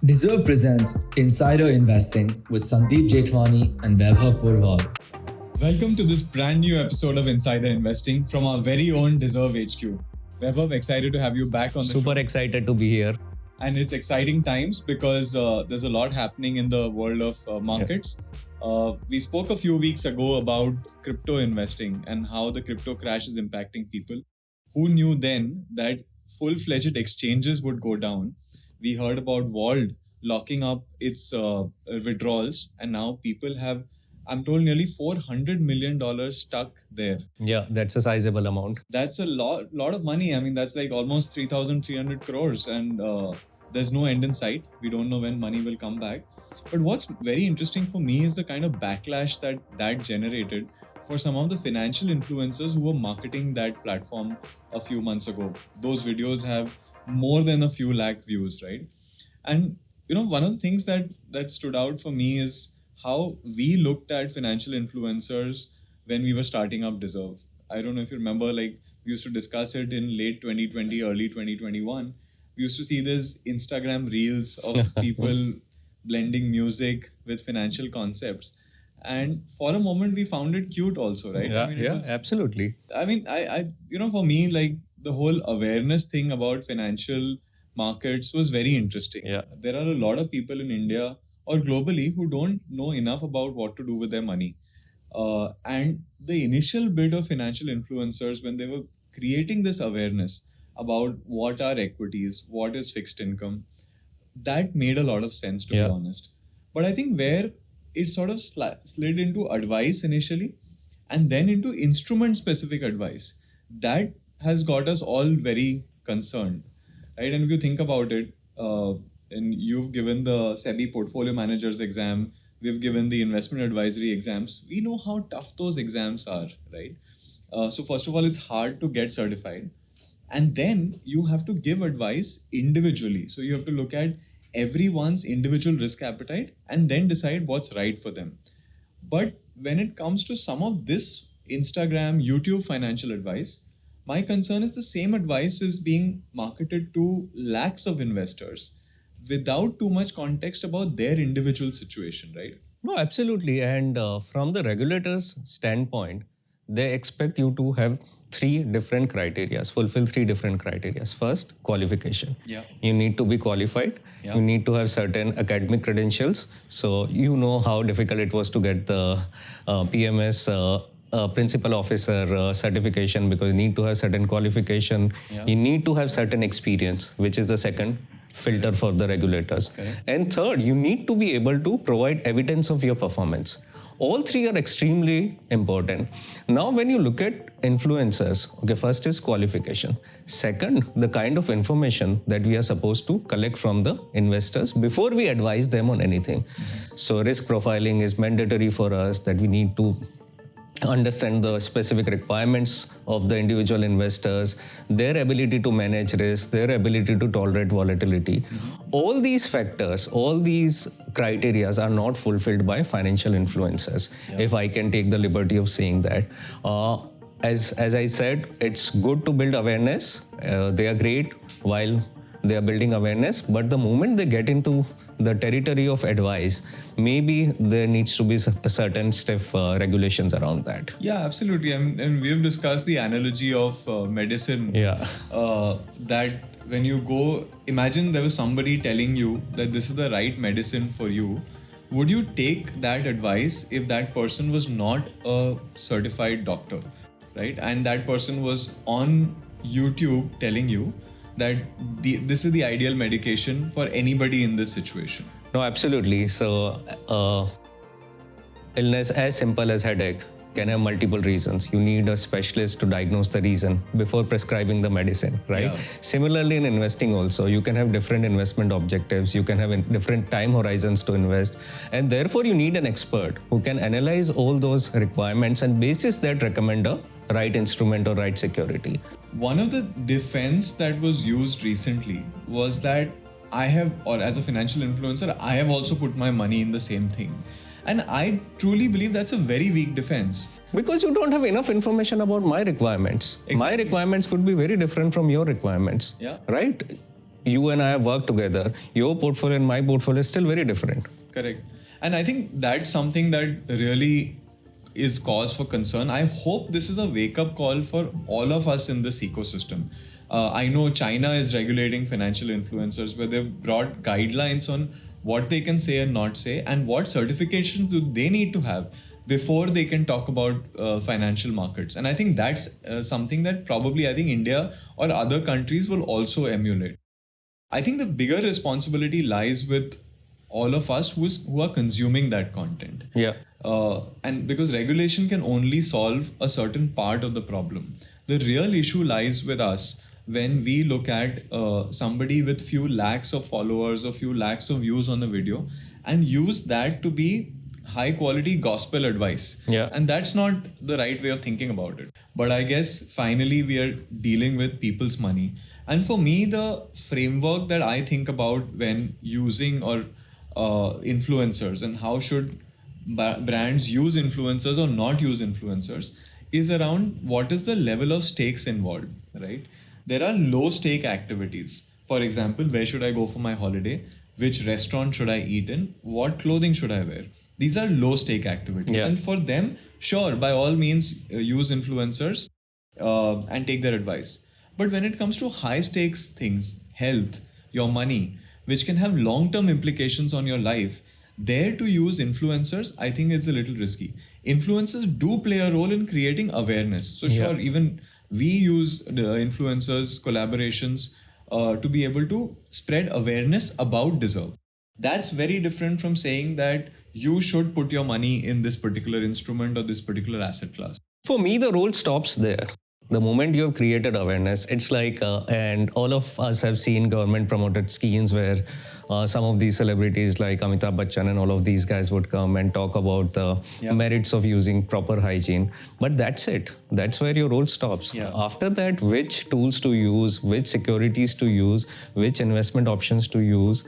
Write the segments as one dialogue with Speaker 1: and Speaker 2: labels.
Speaker 1: Dezerv presents Insider Investing with Sandeep Jethwani and Vaibhav Porwal.
Speaker 2: Welcome to this brand new episode of Insider Investing from our very own Dezerv HQ. Vaibhav, excited to have you back on the
Speaker 3: Super
Speaker 2: show.
Speaker 3: excited to be here.
Speaker 2: And it's exciting times because there's a lot happening in the world of markets. We spoke a few weeks ago about crypto investing and how the crypto crash is impacting people. Who knew then that full-fledged exchanges would go down? We heard about Vault locking up its withdrawals, and now people have, I'm told, nearly $400 million stuck there.
Speaker 3: Yeah, that's a sizable amount.
Speaker 2: That's a lot of money. I mean, that's like almost 3,300 crores, and there's no end in sight. We don't know when money will come back. But what's very interesting for me is the kind of backlash that generated for some of the financial influencers who were marketing that platform a few months ago. Those videos have more than a few lakh views, right? And one of the things that stood out for me is how we looked at financial influencers when we were starting up Dezerv. I don't know if you remember, like we used to discuss it in late 2020, early 2021. We used to see these Instagram reels of people blending music with financial concepts. And for a moment, we found it cute also, right?
Speaker 3: Yeah, absolutely.
Speaker 2: I mean, I for me, like the whole awareness thing about financial markets was very interesting.
Speaker 3: Yeah.
Speaker 2: There are a lot of people in India or globally who don't know enough about what to do with their money. And the initial bit of financial influencers, when they were creating this awareness about what are equities, what is fixed income, that made a lot of sense, to be honest. But I think where it sort of slid into advice initially and then into instrument specific advice, that has got us all very concerned, right? And if you think about it, and you've given the SEBI portfolio managers exam, we've given the investment advisory exams, we know how tough those exams are, right? So first of all, it's hard to get certified. And then you have to give advice individually. So you have to look at everyone's individual risk appetite and then decide what's right for them. But when it comes to some of this Instagram, YouTube financial advice, my concern is the same advice is being marketed to lakhs of investors without too much context about their individual situation, right?
Speaker 3: No, absolutely. And from the regulators' standpoint, they expect you to have fulfill three different criteria. First, qualification.
Speaker 2: Yeah.
Speaker 3: You need to be qualified.
Speaker 2: Yeah.
Speaker 3: You need to have certain academic credentials. So you know how difficult it was to get the PMS principal officer certification, because you need to have certain qualification.
Speaker 2: Yeah.
Speaker 3: You need to have certain experience, which is the second filter for the regulators.
Speaker 2: Correct.
Speaker 3: And third, you need to be able to provide evidence of your performance. All three are extremely important. Now, when you look at influencers, okay, first is qualification. Second, the kind of information that we are supposed to collect from the investors before we advise them on anything. So risk profiling is mandatory for us, that we need to understand the specific requirements of the individual investors, their ability to manage risk, their ability to tolerate volatility. All these factors, all these criteria are not fulfilled by financial influencers, if I can take the liberty of saying that. As I said, it's good to build awareness. They are great while they are building awareness, but the moment they get into the territory of advice, maybe there needs to be a certain stiff regulations around that.
Speaker 2: Yeah, absolutely. And we've discussed the analogy of medicine.
Speaker 3: Yeah.
Speaker 2: That when you go, imagine there was somebody telling you that this is the right medicine for you. Would you take that advice if that person was not a certified doctor, right? And that person was on YouTube telling you that this is the ideal medication for anybody in this situation.
Speaker 3: No, absolutely. So, illness as simple as headache can have multiple reasons. You need a specialist to diagnose the reason before prescribing the medicine, right?
Speaker 2: Yeah.
Speaker 3: Similarly, in investing also, you can have different investment objectives. You can have different time horizons to invest. And therefore, you need an expert who can analyze all those requirements and basis that recommend a right instrument or right security.
Speaker 2: One of the defense that was used recently was that I have, or as a financial influencer, I have also put my money in the same thing. And I truly believe that's a very weak defense.
Speaker 3: Because you don't have enough information about my requirements.
Speaker 2: Exactly.
Speaker 3: My requirements could be very different from your requirements.
Speaker 2: Yeah.
Speaker 3: Right? you and I have worked together, your portfolio and my portfolio is still very different.
Speaker 2: Correct. And I think that's something that really is cause for concern. I hope this is a wake-up call for all of us in this ecosystem. I know China is regulating financial influencers, where they've brought guidelines on what they can say and not say, and what certifications do they need to have before they can talk about financial markets. And I think that's something that probably I think India or other countries will also emulate. I think the bigger responsibility lies with all of us who are consuming that content.
Speaker 3: Yeah.
Speaker 2: And because regulation can only solve a certain part of the problem. The real issue lies with us when we look at somebody with few lakhs of followers or few lakhs of views on the video and use that to be high quality gospel advice.
Speaker 3: Yeah.
Speaker 2: And that's not the right way of thinking about it. But I guess finally we are dealing with people's money. And for me, the framework that I think about when using or influencers and how should brands use influencers or not use influencers is around what is the level of stakes involved, right? There are low stake activities. For example, where should I go for my holiday? Which restaurant should I eat in? What clothing should I wear? These are low stake activities.
Speaker 3: Yeah.
Speaker 2: And for them, sure, by all means, use influencers and take their advice. But when it comes to high stakes things, health, your money, which can have long-term implications on your life, there to use influencers, I think it's a little risky. Influencers do play a role in creating awareness. So sure, even we use the influencers, collaborations to be able to spread awareness about Dezerv. That's very different from saying that you should put your money in this particular instrument or this particular asset class.
Speaker 3: For me, the role stops there. The moment you have created awareness, it's like, and all of us have seen government promoted schemes where some of these celebrities like Amitabh Bachchan and all of these guys would come and talk about the merits of using proper hygiene. But that's it. That's where your role stops.
Speaker 2: Yeah.
Speaker 3: After that, which tools to use, which securities to use, which investment options to use,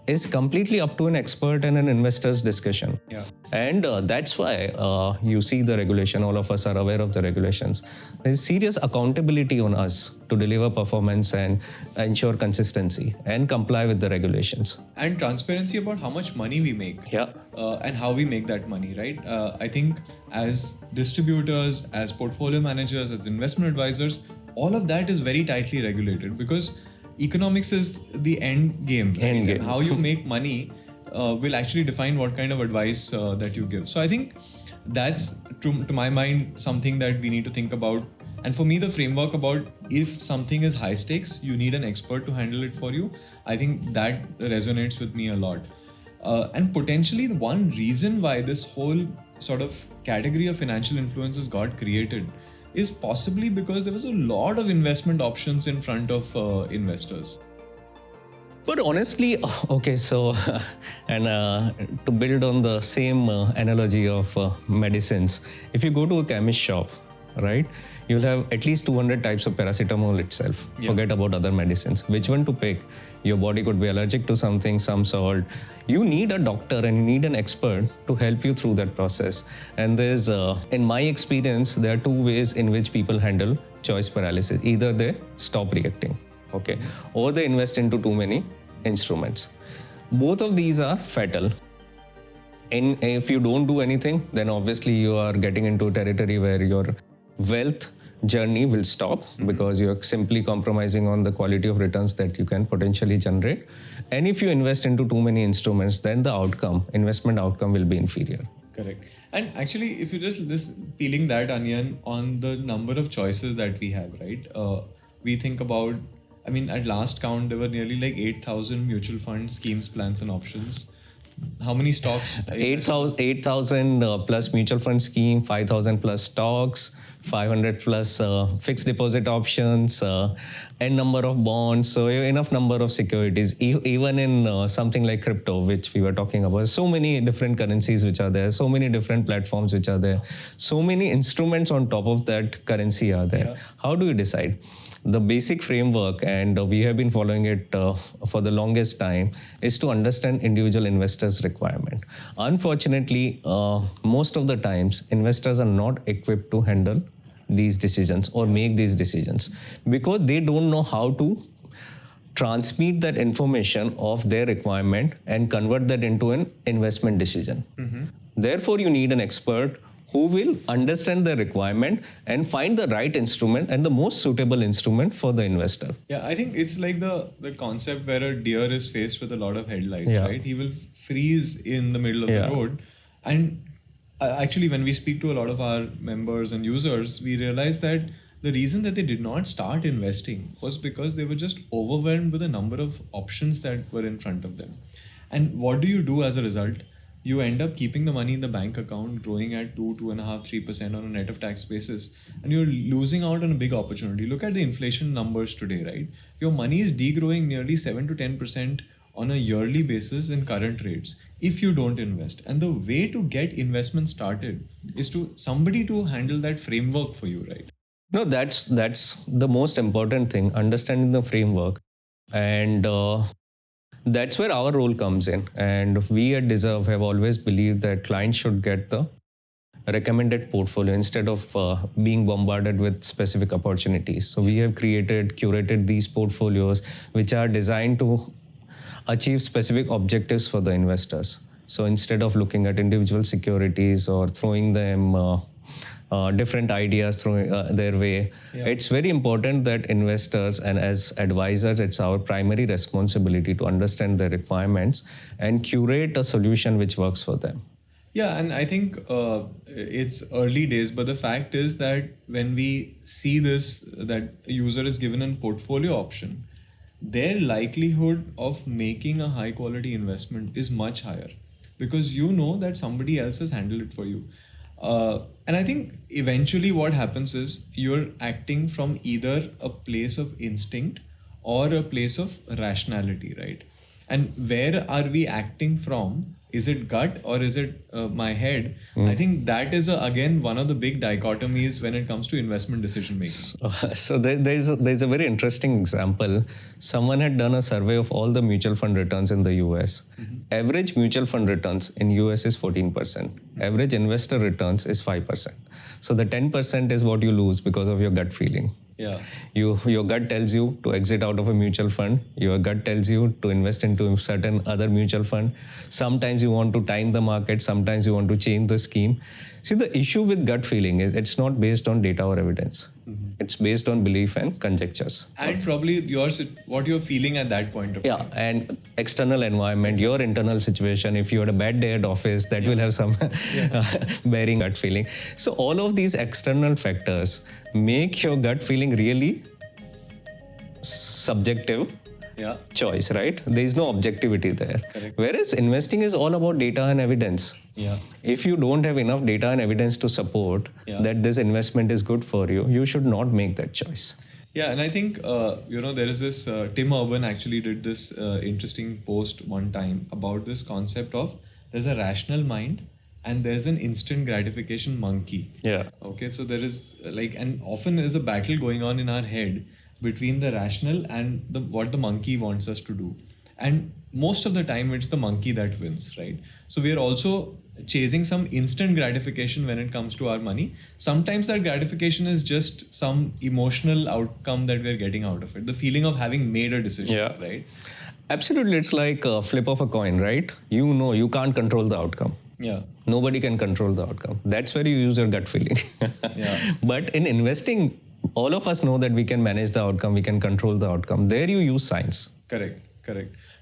Speaker 3: is completely up to an expert and an investor's discussion.
Speaker 2: Yeah.
Speaker 3: And that's why you see the regulation, all of us are aware of the regulations. There's serious accountability on us to deliver performance and ensure consistency and comply with the regulations.
Speaker 2: And transparency about how much money we make.
Speaker 3: Yeah.
Speaker 2: And how we make that money, right? I think as distributors, as portfolio managers, as investment advisors, all of that is very tightly regulated because economics is the end game. Right?
Speaker 3: End game.
Speaker 2: And how you make money will actually define what kind of advice that you give. So I think that's, to my mind, something that we need to think about. And for me, the framework about if something is high stakes, you need an expert to handle it for you. I think that resonates with me a lot. And potentially the one reason why this whole sort of category of financial influencers got created is possibly because there was a lot of investment options in front of investors.
Speaker 3: But honestly, okay, so, and to build on the same analogy of medicines, if you go to a chemist shop, right, you'll have at least 200 types of paracetamol itself.
Speaker 2: Yeah.
Speaker 3: Forget about other medicines. Which one to pick? Your body could be allergic to something, some salt. You need a doctor and you need an expert to help you through that process. And there's, in my experience, there are two ways in which people handle choice paralysis. Either they stop reacting, okay, or they invest into too many instruments. Both of these are fatal. And if you don't do anything, then obviously you are getting into territory where your wealth journey will stop because you're simply compromising on the quality of returns that you can potentially generate. And if you invest into too many instruments, then the investment outcome will be inferior.
Speaker 2: Correct. And actually, if you just peeling that onion on the number of choices that we have, right? We think about, I mean, at last count, there were nearly like 8,000 mutual fund schemes, plans and options. How many stocks?
Speaker 3: 8,000 plus mutual fund scheme, 5,000 plus stocks, 500 plus fixed deposit options, n number of bonds, so enough number of securities. Even in something like crypto, which we were talking about, so many different currencies which are there, so many different platforms which are there, so many instruments on top of that currency are there. Yeah. How do you decide? The basic framework, and we have been following it for the longest time, is to understand individual investors' requirement. Unfortunately, most of the times, investors are not equipped to handle these decisions or make these decisions because they don't know how to transmit that information of their requirement and convert that into an investment decision. Therefore, you need an expert who will understand the requirement and find the right instrument and the most suitable instrument for the investor.
Speaker 2: Yeah, I think it's like the concept where a deer is faced with a lot of headlights,
Speaker 3: Yeah.
Speaker 2: right? He will freeze in the middle of
Speaker 3: Yeah.
Speaker 2: the road. And actually, when we speak to a lot of our members and users, we realize that the reason that they did not start investing was because they were just overwhelmed with the number of options that were in front of them. And what do you do as a result? You end up keeping the money in the bank account, growing at 2.5%, 3% on a net of tax basis, and you're losing out on a big opportunity. Look at the inflation numbers today, right? Your money is degrowing nearly 7 to 10% on a yearly basis in current rates if you don't invest. And the way to get investment started is to somebody to handle that framework for you, right?
Speaker 3: No, that's the most important thing, understanding the framework. And that's where our role comes in. And we at Dezerv have always believed that clients should get the recommended portfolio instead of being bombarded with specific opportunities. So we have curated these portfolios which are designed to achieve specific objectives for the investors. So instead of looking at individual securities or throwing them different ideas their way, it's very important that investors and as advisors, it's our primary responsibility to understand their requirements and curate a solution which works for them.
Speaker 2: Yeah, and I think it's early days, but the fact is that when we see this, that a user is given a portfolio option, their likelihood of making a high quality investment is much higher because you know that somebody else has handled it for you. And I think eventually what happens is you're acting from either a place of instinct or a place of rationality, right? And where are we acting from? Is it gut or is it my head? I think that is again one of the big dichotomies when it comes to investment decision making.
Speaker 3: So there's a very interesting example. Someone had done a survey of all the mutual fund returns in the US. Average mutual fund returns in US is 14%. Average investor returns is 5%. So the 10% is what you lose because of your gut feeling.
Speaker 2: Yeah.
Speaker 3: Your gut tells you to exit out of a mutual fund. Your gut tells you to invest into a certain other mutual fund. Sometimes you want to time the market. Sometimes you want to change the scheme. See, the issue with gut feeling is it's not based on data or evidence. It's based on belief and conjectures.
Speaker 2: And probably what you're feeling at that point of time.
Speaker 3: Yeah, and external environment, your internal situation. If you had a bad day at office, that will have some bearing gut feeling. So all of these external factors make your gut feeling really subjective choice, right? There is no objectivity there.
Speaker 2: Correct.
Speaker 3: Whereas investing is all about data and evidence.
Speaker 2: Yeah.
Speaker 3: If you don't have enough data and evidence to support that this investment is good for you, you should not make that choice.
Speaker 2: Yeah, and I think, there is this, Tim Urban actually did this interesting post one time about this concept of there's a rational mind and there's an instant gratification monkey.
Speaker 3: Yeah.
Speaker 2: Okay, so there is and often there's a battle going on in our head between the rational and what the monkey wants us to do. And most of the time it's the monkey that wins, right? So we are also chasing some instant gratification when it comes to our money. Sometimes that gratification is just some emotional outcome that we're getting out of it. The feeling of having made a decision, right?
Speaker 3: Absolutely. It's like a flip of a coin, right? You know, you can't control the outcome.
Speaker 2: Yeah.
Speaker 3: Nobody can control the outcome. That's where you use your gut feeling. But in investing, all of us know that we can manage the outcome, we can control the outcome. There you use science.
Speaker 2: Correct.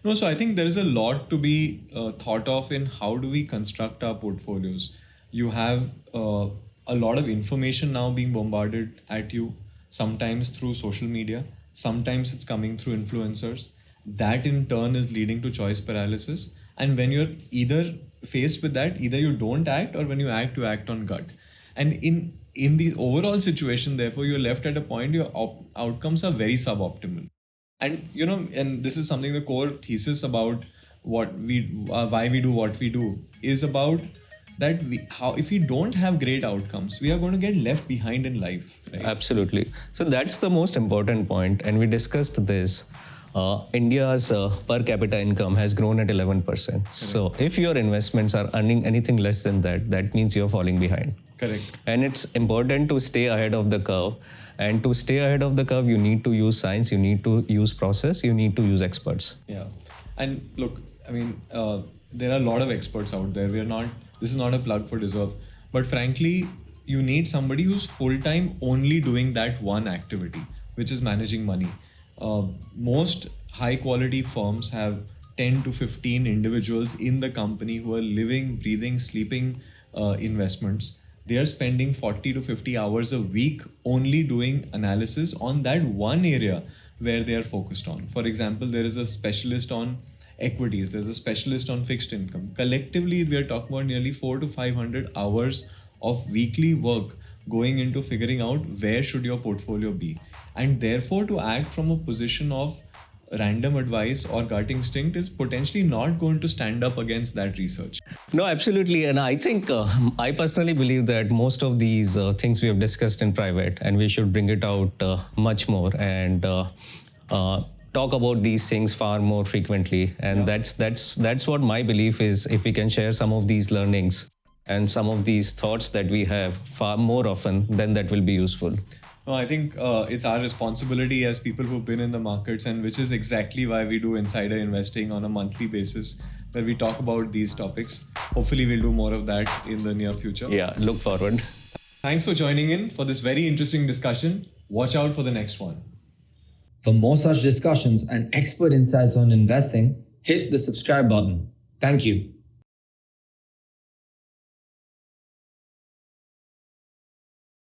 Speaker 2: No, so I think there is a lot to be thought of in how do we construct our portfolios. You have a lot of information now being bombarded at you, sometimes through social media, sometimes it's coming through influencers. That in turn is leading to choice paralysis. And when you're either faced with that, either you don't act or when you act on gut. And in the overall situation, therefore, you're left at a point your outcomes are very suboptimal. And and this is something the core thesis about why we do what we do is about that if we don't have great outcomes, we are going to get left behind in life. Right?
Speaker 3: Absolutely. So that's the most important point, and we discussed this. India's per capita income has grown at 11%. So if your investments are earning anything less than that, that means you're falling behind.
Speaker 2: Correct.
Speaker 3: And it's important to stay ahead of the curve And to stay ahead of the curve, you need to use science, you need to use process, you need to use experts.
Speaker 2: Yeah. And look, I mean, there are a lot of experts out there. This is not a plug for Dezerv, but frankly, you need somebody who's full-time only doing that one activity, which is managing money. Most high-quality firms have 10 to 15 individuals in the company who are living, breathing, sleeping investments. They are spending 40 to 50 hours a week only doing analysis on that one area where they are focused on. For example, there is a specialist on equities, there's a specialist on fixed income. Collectively, we are talking about nearly 400 to 500 hours of weekly work going into figuring out where should your portfolio be. And therefore, to act from a position of random advice or gut instinct is potentially not going to stand up against that research.
Speaker 3: No, absolutely. And I think I personally believe that most of these things we have discussed in private, and we should bring it out much more and talk about these things far more frequently. And that's what my belief is. If we can share some of these learnings and some of these thoughts that we have far more often, then that will be useful.
Speaker 2: No, I think it's our responsibility as people who've been in the markets, and which is exactly why we do insider investing on a monthly basis, where we talk about these topics. Hopefully, we'll do more of that in the near future.
Speaker 3: Yeah, look forward.
Speaker 2: Thanks for joining in for this very interesting discussion. Watch out for the next one.
Speaker 1: For more such discussions and expert insights on investing, hit the subscribe button. Thank you.